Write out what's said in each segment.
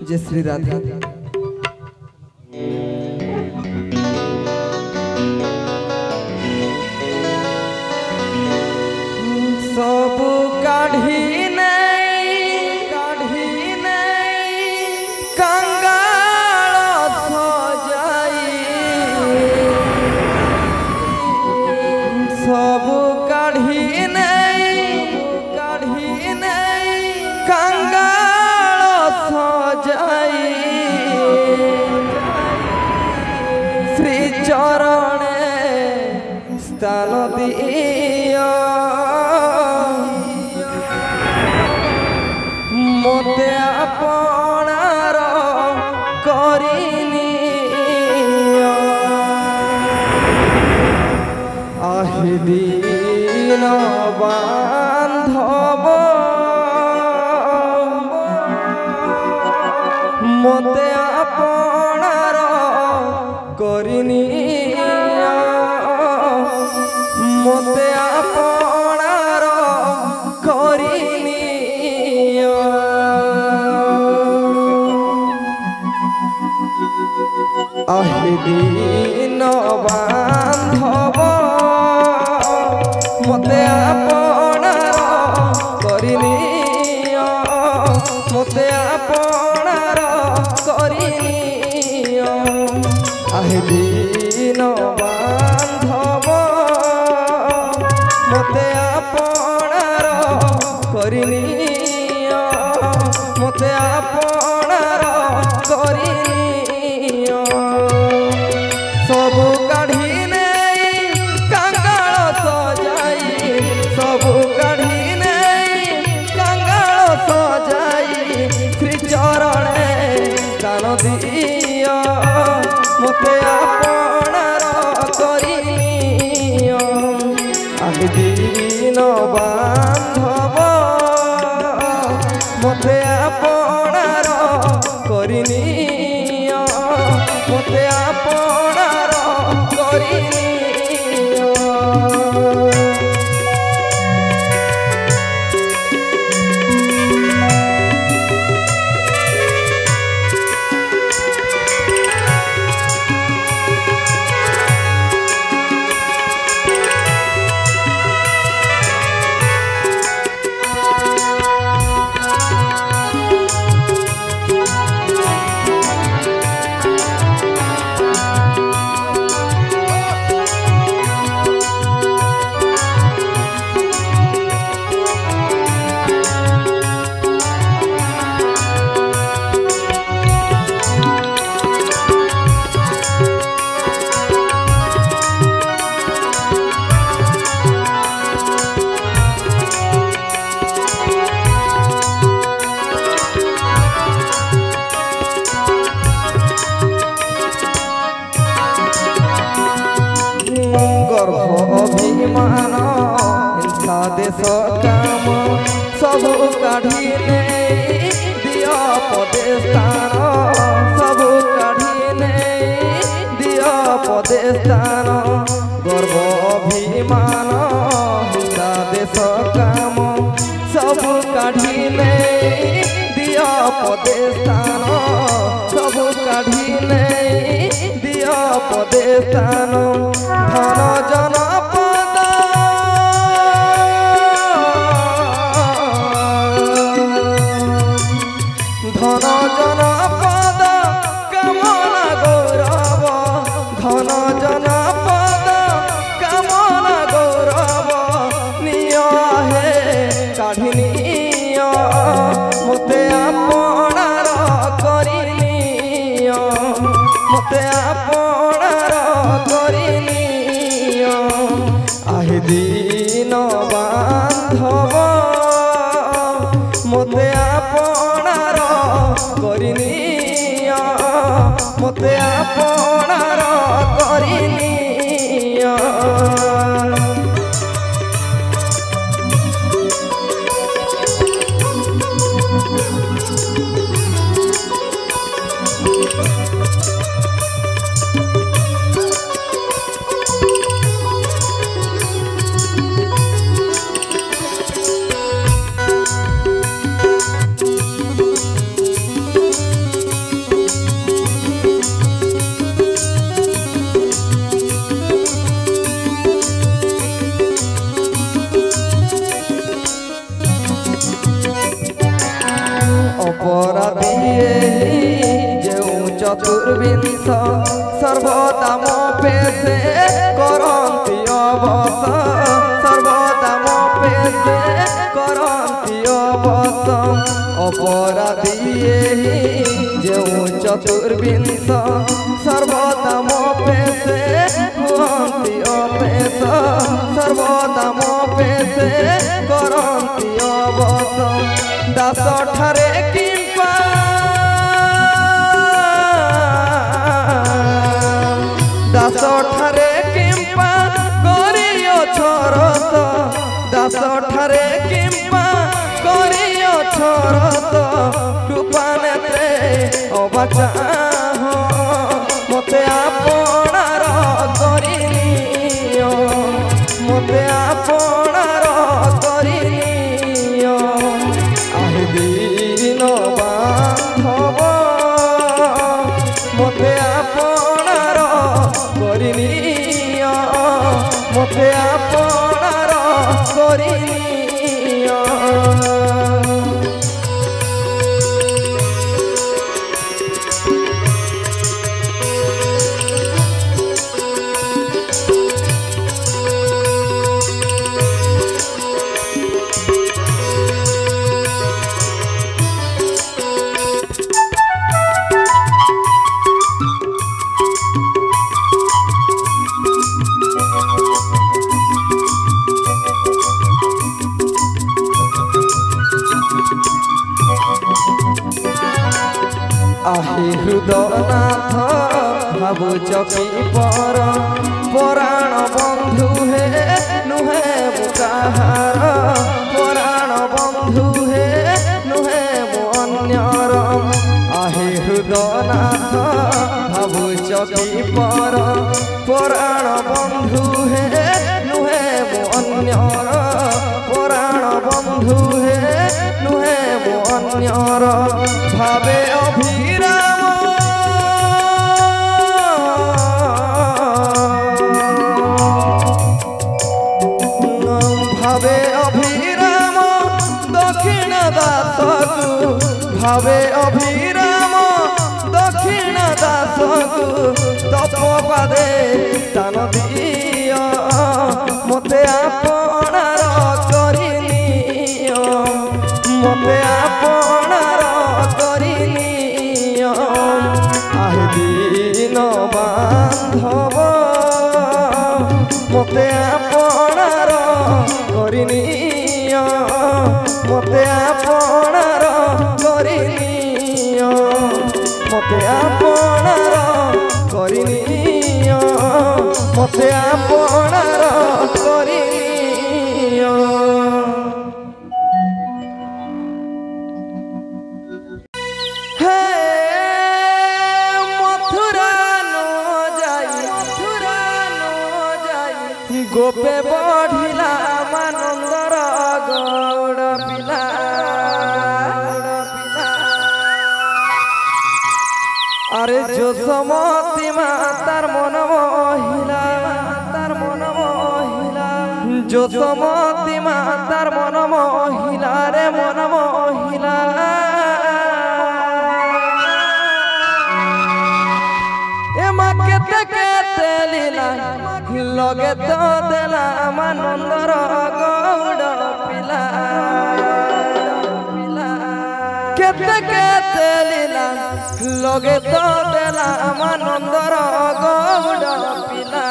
जय श्री राधे। सब काढ़ी श्री चरणे स्थान दिया मते आपणार करिनी आहि दीन बांधव मते आपणार करिनी मते आपणार करिनी आहि दीन बांधव मते आपणार करिनी मते आपणार करिनी आहि दीन बांधव मते आपणार करिनी मते आपणार करिनी सब काढ़ी नहीं कंगाल सजाई सब काढ़ी नहीं कंगाल सजाई श्री चरणे स्थान दिया मते आपणार करिनी आहि दीन बांधव मते आपणार करिनी मते आपणार करिनी अभिमान हिंसा देश काम सब काढ़ी नहीं दिया पदे स्थान सब काढ़ी नहीं दिया पदे स्थान गर्व अभिमान हिंसा देश काम सब काढ़ी नहीं दिया पदे स्थान सब काढ़ी नहीं दिया पदे स्थान धन जन धन जन पद कामना गौरव धन जन पद कामना गौरव निय हे काढ़ी मते आपणार करिनी मते आपणार करिनी आहि दीन बांधव मते आपणार करिनी मते आपणार करिनी चतुर्विंश सर्वदा मो पेशे करन्ति अवस सर्वदा मो पेशे करन्ति अवस अपराधी जो चतुर्विंश सर्वदा मो पेशे करन्ति अपेश सर्वदा मो पेशे करन्ति अवस दास ठारे किंपा दास ठारे किंपा करियो छरत दास ठारे किंपा करियो छरत कृपा नेत्रे अबाचा मते आपणार करिनियो मते आपणार करिनियो आहि दिन बांधव मते आपणार करिनियो मते आपणार करिनियो आहि हृदयनाथ भावुच कि पर पराण बंधु हे नुहे मु काहार पराण बंधु हे नुहे मु अन्यर आहि हृदयनाथ भावुच कि पर पराण बंधु हे नुहे मु अन्यर पराण बंधु हे नुहे मु अन्यर भावे अभिराम भावे अभिराम दक्षिण दास भावे अभिराम दक्षिण दास तप पादे स्थान दियो मते आपणार करिनियो मते आपणार करिनियो आहि दिन बांधव मते आपणार करिनियो मते आपणार करिनियो मते आपणार करिनियो मते आपणार करिनियो गोपे बढ़िला मानंदर गौड़ पिला अरे जो समति मातार मन महिला जो समति मातार मन महिला रे मन महिला ए माँ केते लीला लगे तो देला मानंदर गौड़ पिला केते केते लीला लगे तो देला मानंदर गौड़ पिला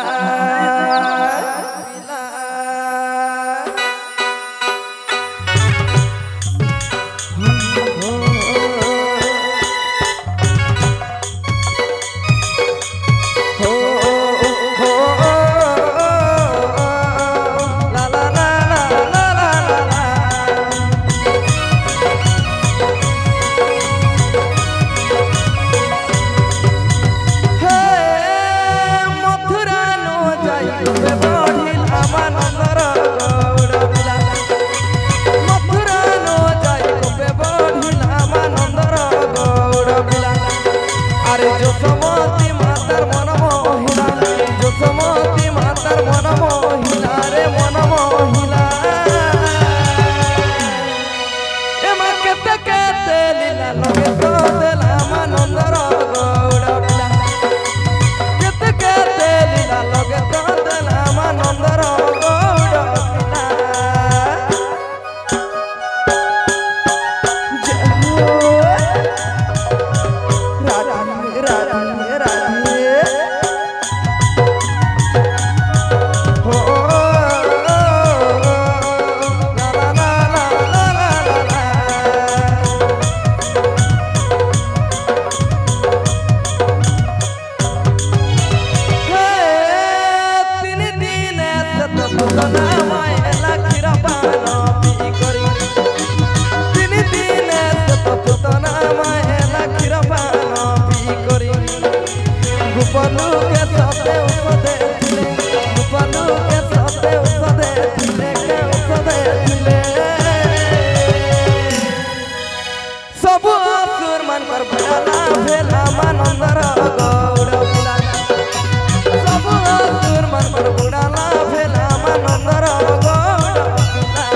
केते केते लीला लगे तो देला मानंदर गौड़ रूपलू के सते उपदे दिले रूपलू के सते उपदे दिले के उपदे दिले सब असुर मन कर भला भेला मानंदर गौड़ पिला सब असुर मन कर भला भेला मानंदर गौड़ पिला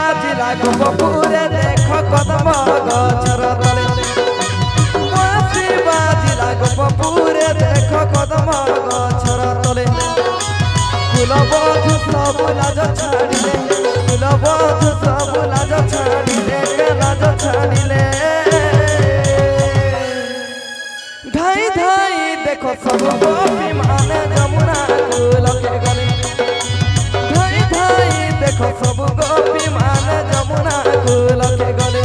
गोपपुरे देख कदम गछर तले बसी बाजिला गोपपुरे देख कदम गछर तले कुलबधु सब लाज छाड़िले कुलबधु सब लाज छाड़िले के लाज छाड़िले धाई धाई देखो सब गोपी माने जमुना कूल के गले धाई धाई देखो सब गोपी माने जमुना कूल के गले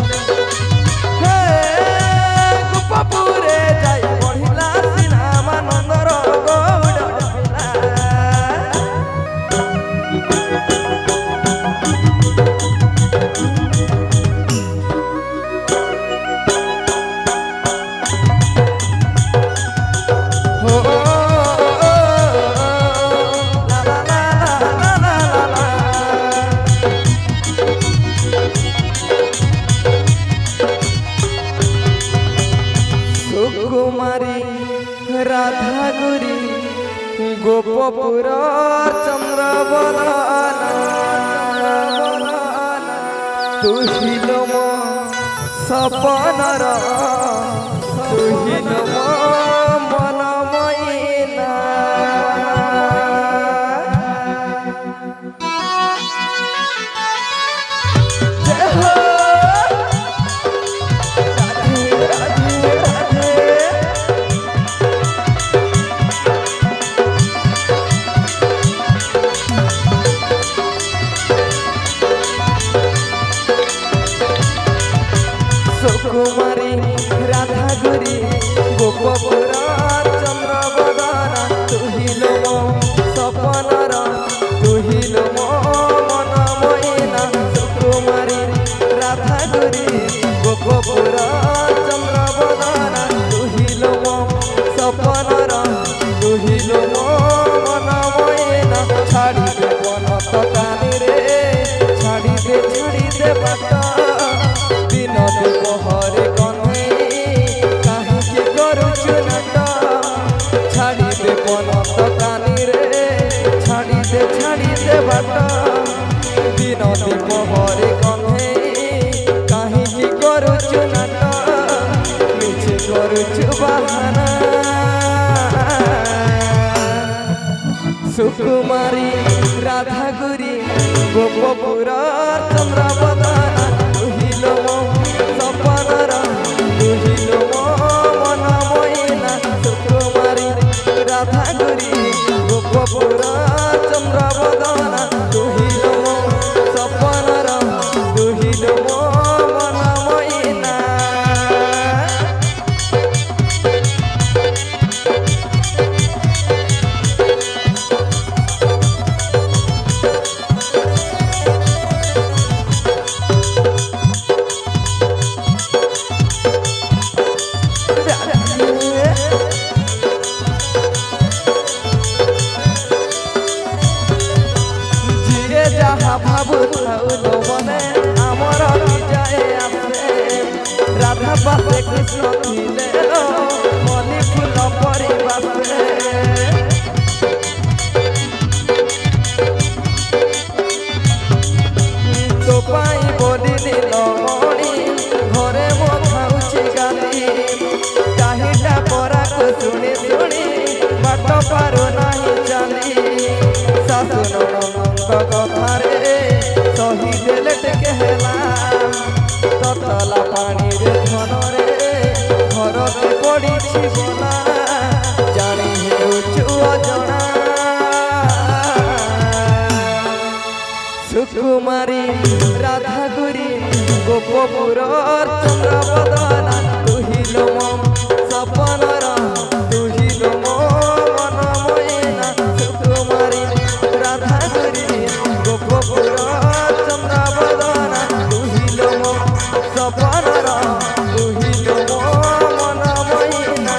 गोपपुरे जाई बढ़िला सिना मानंदर गौड़ पिला कुमारी राधा गुरी गोपपुर चंद्रबदना तुहिलो मो सपनर तुहिलो मो मनमयीना जय हो कुमारी राधा गुरी गोपपुर चंद्रबदना तुहिलो मो सपनर तुहिलो मो मनमयीना कुमारी राधा गुरी गोपपुर चंद्रबदना तुहिलो मो सपनर तुहिलो मो मनमयीना छाड़ी दे बन तकानी रे छाड़ी दे बाट दिन दुपहर कन्हई कहीं के करुचु नाट छाड़ी दे बन तकानी रे छाड़ी दे बाट दिन दुपहर कन्हई कहीं के करुचु नाट मिछे करुचु बहाना सुकुमारी राधा गुरी गोपपुर चंद्रबदना तुहिलो मो सपनर तुहिलो मो मनमयीना सुकुमारी राधा गुरी गोपपुर चंद्रबदना तुहिलो मो सपनर तुहिलो मो मनमयीना भाबु थाउलो मने आमर जाए आसे राधा पासे कृष्ण थिले मल्ली फूल परिबासे तो पाई बोली नीलमणि घरे मो खाउछि गाली काहिटा परा को सुनी सुनी बाट पारो नाही चाली सासु ननंद कथारे सही देले टेकेला ततला पानी रे धन रे घर के पड़ी बोला जानी हेउछु अजना सुकुमारी राधागुरी गोपपुर चंद्रबदना तुहिलो मम सपनर तुहिलो मन मोहिना सुकुमारी राधागुरी गोपपुर चंद्रबदना तुहिलो मम सपनर तुहिलो मन मोहिना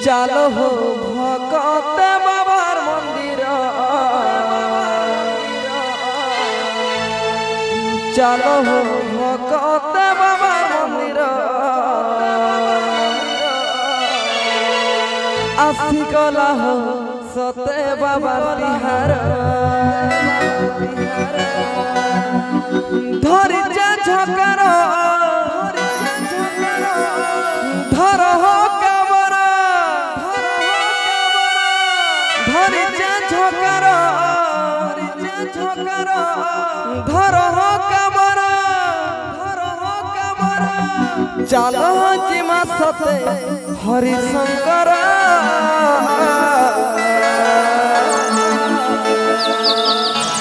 चलो हो भक्त बाबार मंदिर चलो हो भक्त बाबार मंदिर आसी गला हो सते बाबार तिहार धरिचा झकर धर हो धर हो कमर चलो जिमा सते हरिशंकर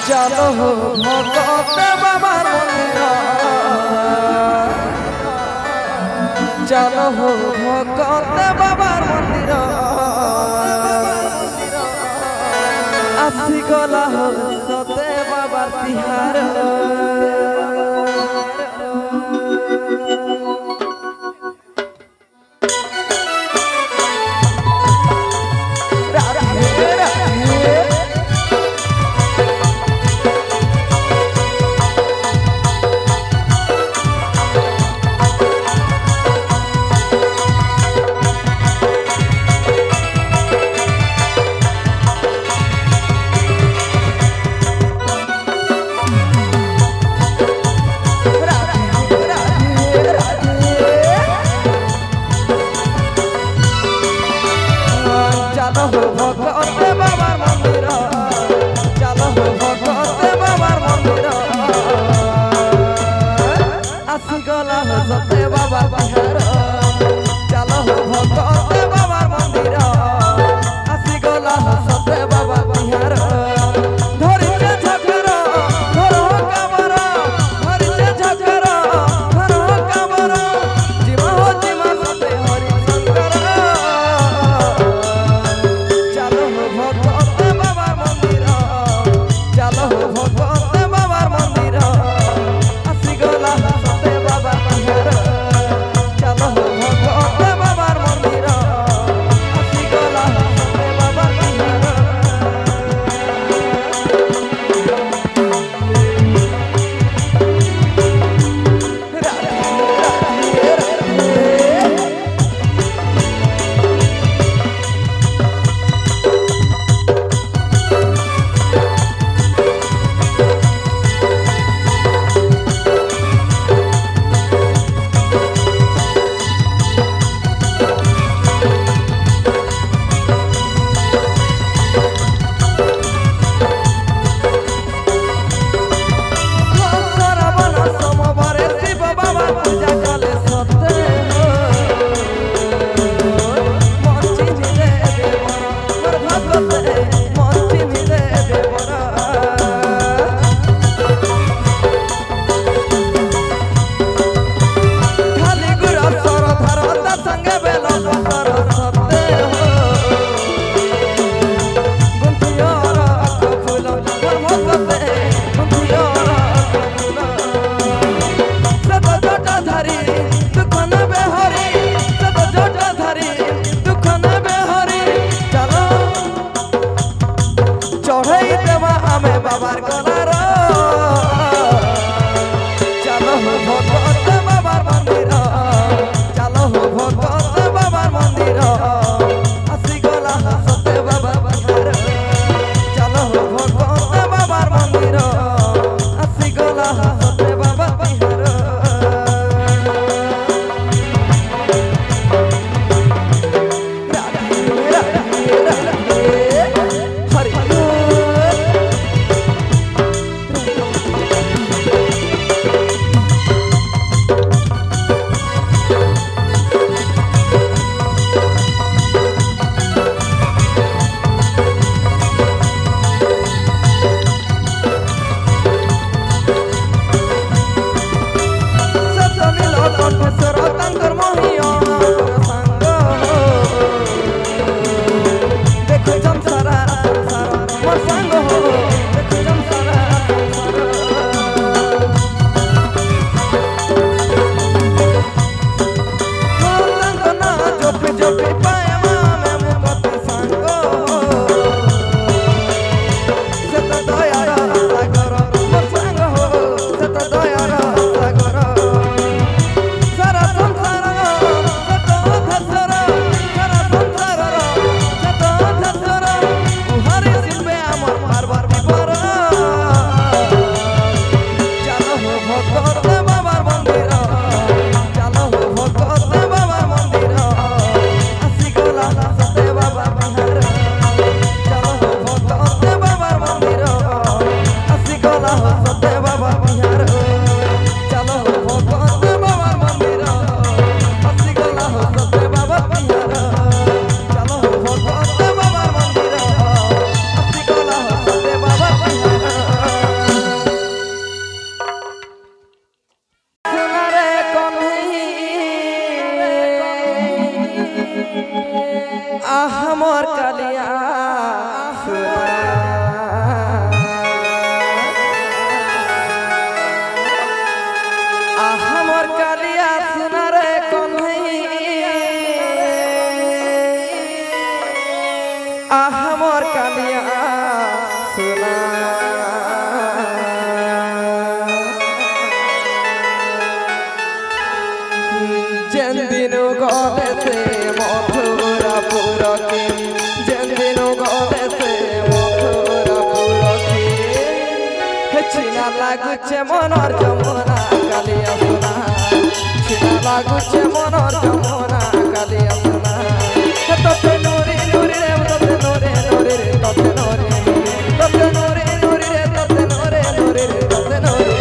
चलो हो भक्त बाबार मंदिर चलो हो भक्त बाबार मंदिर आसी गला हो सते बाबार तिहार हो सत्य बाबा बिहार चलो हो भगत बाबा मंदिर हसी गला हो सत्य बाबा बिहार चलो हो भगत बाबा मंदिर हसी गला हो सत्य बाबा बिहार सुनारे हमर कालिया हमर कालिया सुना रे कन्हैया हमर कालिया सुना जेन दिनो गले से मथुरापुर के जेन दिनो गले से मथुरापुर के छिना लागुचे मनर जमुना कालिया सुना छिना लागुचे मनर जमुना कालिया सुना तते नूरी नूरी रे तते नूरी नूरी रे तते नूरी तते नूरी नूरी रे तते नूरी नूरी रे तते नूरी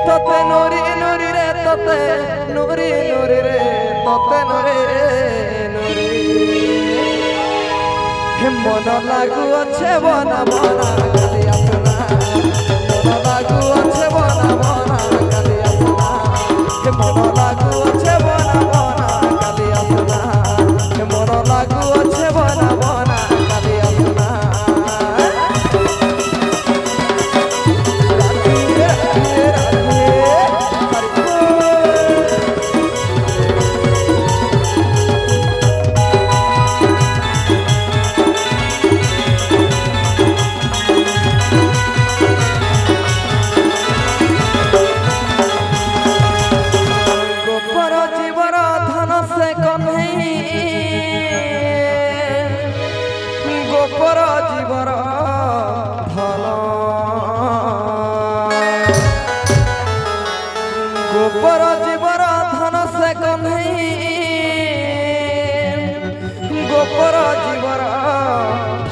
तते नूरी नूरी रे तते नूरी नूरी रे तते नूरी नूरी मन लागू अच्छे बना बना कालिया सुना मन लागू अच्छे बना बना कालिया सुना मन लागू अच्छे बना बना कालिया सुना मन लागू अच्छे बना बना कालिया सुना गोपर जीवर धन गोपर जीवर धन से कन्हई गोपर जीवर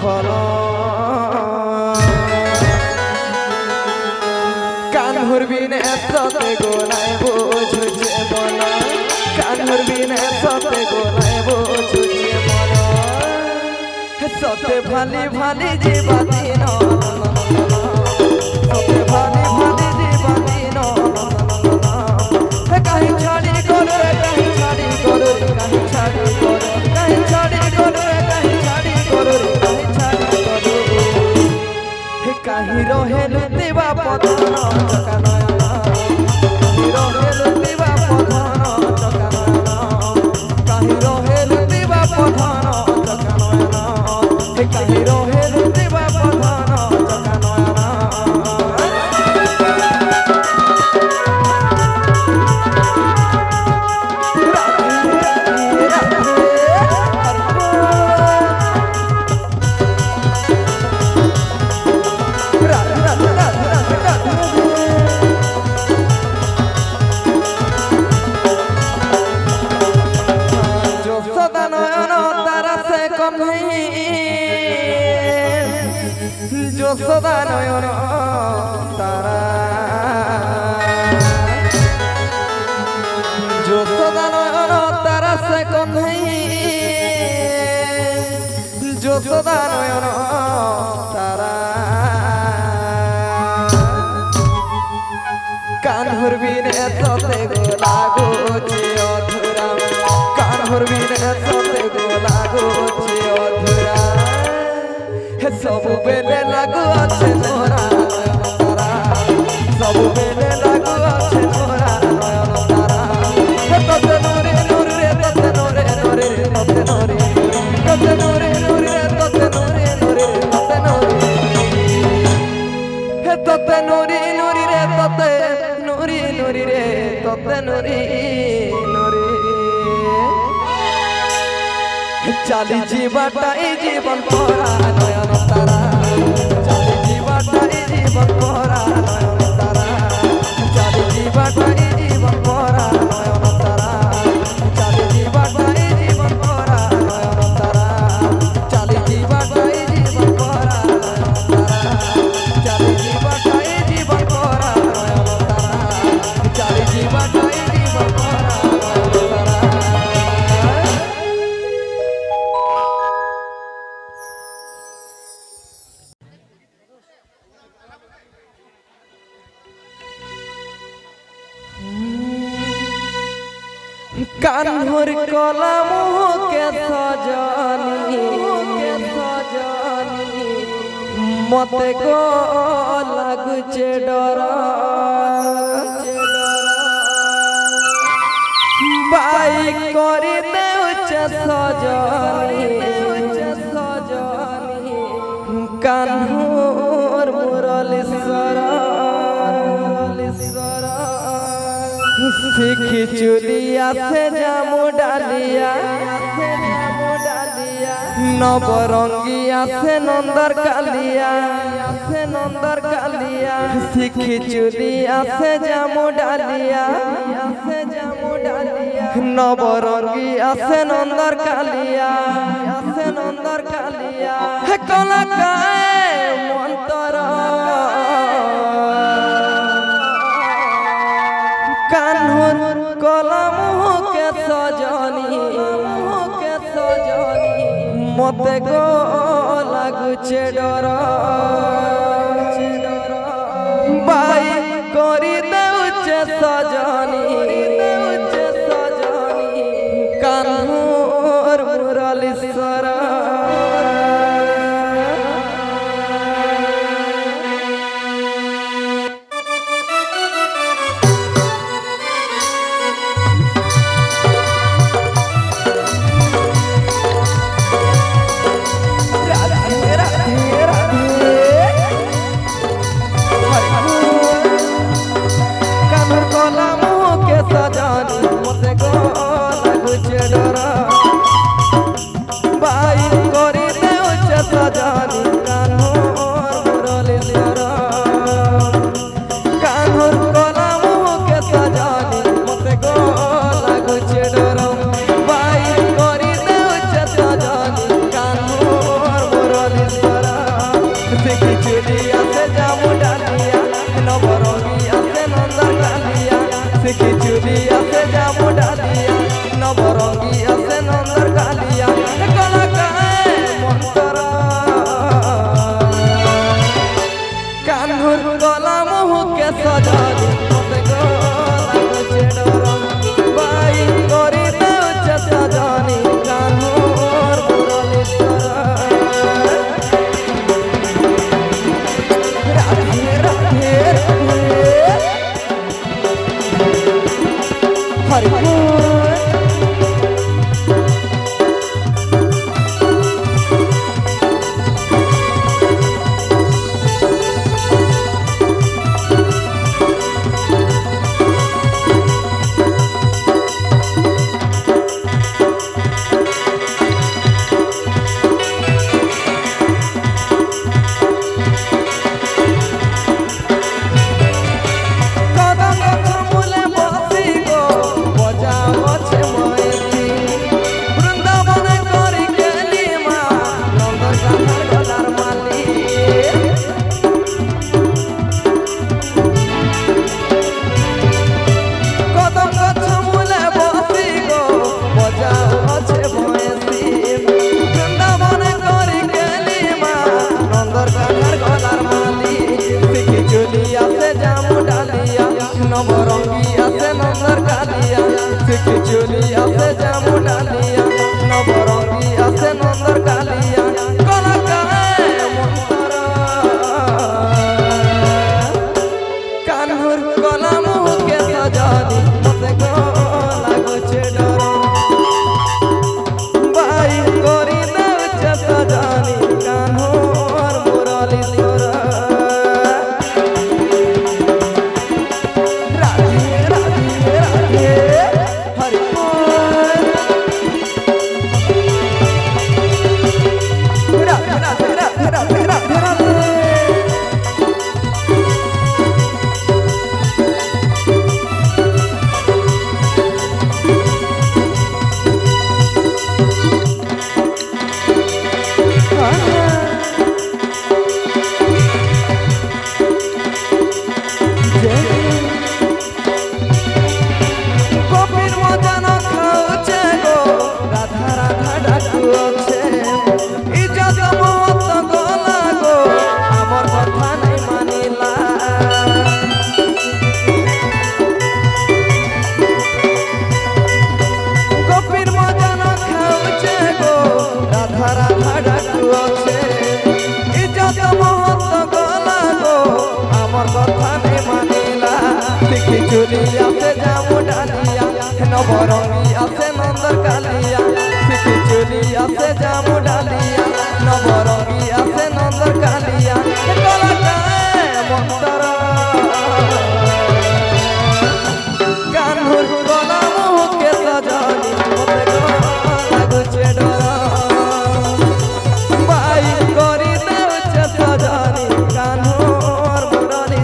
धन कान्हुर बिने सते गोनाय बुझुचे मन कान्हुर बिने सते गोनाय बुझुचे मन सते भाली भाली जीवा दिन सते भाली भाली जीवा दिन कहीं छाड़ी करो रे कहीं छाड़ी करो रे कहीं छाड़ी करो कहीं छाड़ी करो रे कहीं छाड़ी करो रे कहीं छाड़ी करो कहीं रहे लुतिबा पधन चकानयन कहीं रहे लुतिबा पधन चकानयन कहीं रहे लुतिबा पधन चकानयन कहीं रहे लुतिबा पधन चकानयन যশোদা নয়ন তারা যশোদা নয়ন তারা সে কন্হই যশোদা নয়ন তারা কানহুর বিনে সতে গোলা গোছে অধুরা কানহুর বিনে সতে গোলা গোছে অধুরা सब बेले लागू अच्छे तोरा नयन तारा सब बेले लागू अच्छे तोरा नयन तारा तते नूरी नूरी रे तते नूरी नूरी रे तते नूरी तते नूरी नूरी रे तते नूरी नूरी रे तते नूरी तते नूरी नूरी रे तते नूरी नूरी रे तते नूरी नूरी चाली जीवाटाई जीवन तोरा नयन तारा चाली जीवाटाई जीवन तोरा नयन तारा चाली जीवाटाई जीवन तोरा नयन तारा चाली जीवाटाई जीवन तोरा नयन तारा चाली जीवाटाई जीवन तोरा नयन तारा चाली कान्हर कलम के सजनी मत को लगुचे डर बाई करी देउचे सजनी कान्हर मुरलीश्वर सीखी चुलिया से जामु डालिया नवरंगिया से नंदर कालिया सीखी चुलिया से जामु डालिया नवरंगिया से नंदर कालिया कला काए मंतरा कान्हर कलम के सजनी मत को लगुचे डर बाई करी देउचे सजनी कान्हर मुरलीश्वर चुलिया से जामु डालिया नवरंगिया से नंदर कालिया कला काए मंतरा कान्हर कलम के सजनी मत को लगुचे डर बाई करी देउचे सजनी कान्हर मुरलीश्वर राधे राधे हरि नवरंगिया से नंदर कालिया सीखी चुलिया से जामु डालिया नवरंगिया से नंदर कालिया कला काए मंतरा कान्हर कलम के सजनी मत को लगुचे डर बाई करी देउचे सजनी कान्हर मुरलीश्वर चुलिया से जामु डालिया नवरंगिया से नंदर कालिया सिखी चुलिया से जामु डालिया नवरंगिया से नंदर कालिया कान्हूर गला मुँह के सजानी बाई करी देव सजानी कान्हूर मुरली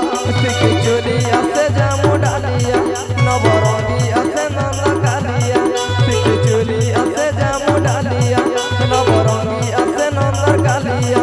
चुलिया से जामु डालिया नवरंगिया से नंदा कालिया सिखी चुलिया से जामु डालिया नवरंगिया से नंदा कालिया